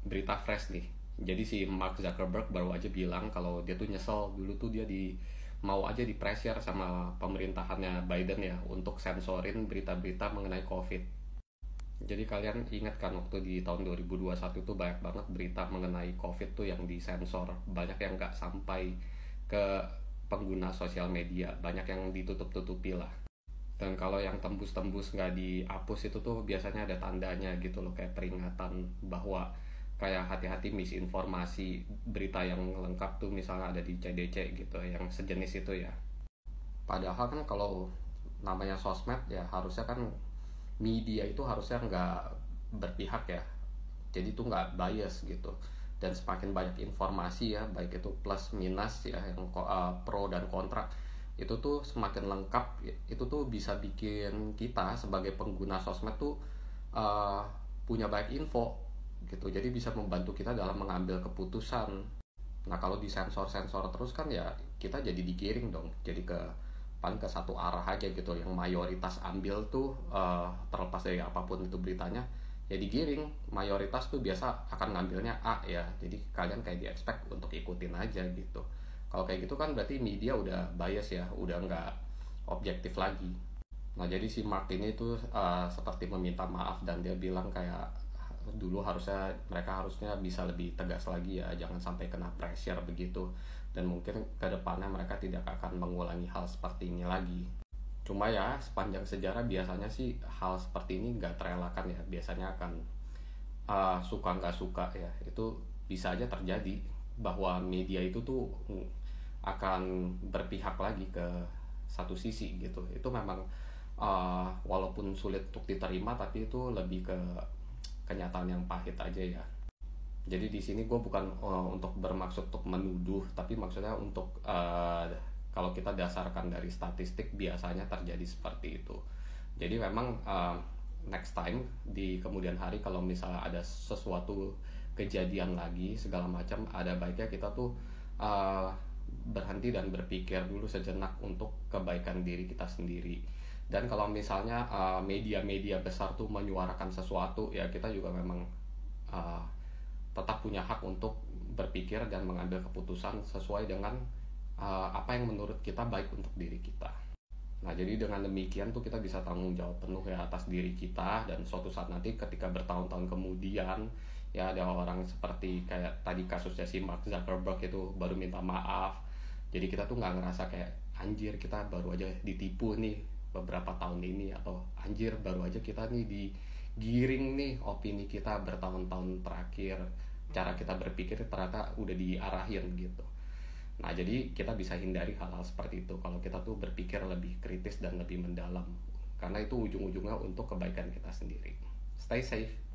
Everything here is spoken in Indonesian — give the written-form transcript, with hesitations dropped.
berita fresh nih. Jadi si Mark Zuckerberg baru aja bilang kalau dia tuh nyesel dulu tuh dia mau aja di pressure sama pemerintahannya Biden ya untuk sensorin berita-berita mengenai COVID. Jadi kalian ingat kan waktu di tahun 2021 itu banyak banget berita mengenai COVID tuh yang disensor, banyak yang nggak sampai ke pengguna sosial media, banyak yang ditutup-tutupi lah. Dan kalau yang tembus-tembus nggak dihapus itu tuh biasanya ada tandanya gitu loh, kayak peringatan bahwa kayak hati-hati misinformasi, berita yang lengkap tuh misalnya ada di CDC gitu, yang sejenis itu ya. Padahal kan kalau namanya sosmed ya harusnya kan media itu harusnya nggak berpihak ya, jadi tuh nggak bias gitu. Dan semakin banyak informasi ya, baik itu plus minus ya, yang pro dan kontra, itu tuh semakin lengkap. Itu tuh bisa bikin kita sebagai pengguna sosmed tuh uh, punya banyak info gitu, jadi bisa membantu kita dalam mengambil keputusan. Nah kalau disensor-sensor terus kan ya kita jadi digiring dong, jadi ke paling ke satu arah aja gitu, yang mayoritas ambil tuh terlepas dari apapun itu beritanya ya digiring. Mayoritas tuh biasa akan ngambilnya A ya, jadi kalian kayak di-expect untuk ikutin aja gitu. Kalau kayak gitu kan berarti media udah bias ya, udah nggak objektif lagi. Nah jadi si Mark ini tuh seperti meminta maaf, dan dia bilang kayak dulu mereka harusnya bisa lebih tegas lagi ya, jangan sampai kena pressure begitu, dan mungkin kedepannya mereka tidak akan mengulangi hal seperti ini lagi. Cuma ya sepanjang sejarah biasanya sih hal seperti ini nggak terelakkan ya, biasanya akan suka nggak suka ya, itu bisa aja terjadi bahwa media itu tuh akan berpihak lagi ke satu sisi gitu. Itu memang walaupun sulit untuk diterima, tapi itu lebih ke kenyataan yang pahit aja ya. Jadi di sini gue bukan untuk bermaksud untuk menuduh, tapi maksudnya untuk kalau kita dasarkan dari statistik biasanya terjadi seperti itu. Jadi memang next time di kemudian hari kalau misalnya ada sesuatu kejadian lagi segala macam, ada baiknya kita tuh berhenti dan berpikir dulu sejenak untuk kebaikan diri kita sendiri. Dan kalau misalnya media-media besar tuh menyuarakan sesuatu ya, kita juga memang tetap punya hak untuk berpikir dan mengambil keputusan sesuai dengan apa yang menurut kita baik untuk diri kita. Nah jadi dengan demikian tuh kita bisa tanggung jawab penuh ya atas diri kita, dan suatu saat nanti ketika bertahun-tahun kemudian ya ada orang seperti kayak tadi kasusnya si Mark Zuckerberg itu baru minta maaf, jadi kita tuh nggak ngerasa kayak anjir kita baru aja ditipu nih beberapa tahun ini, atau anjir baru aja kita nih digiring nih opini kita bertahun-tahun terakhir, cara kita berpikir ternyata udah diarahin gitu. Nah jadi kita bisa hindari hal-hal seperti itu kalau kita tuh berpikir lebih kritis dan lebih mendalam, karena itu ujung-ujungnya untuk kebaikan kita sendiri. Stay safe.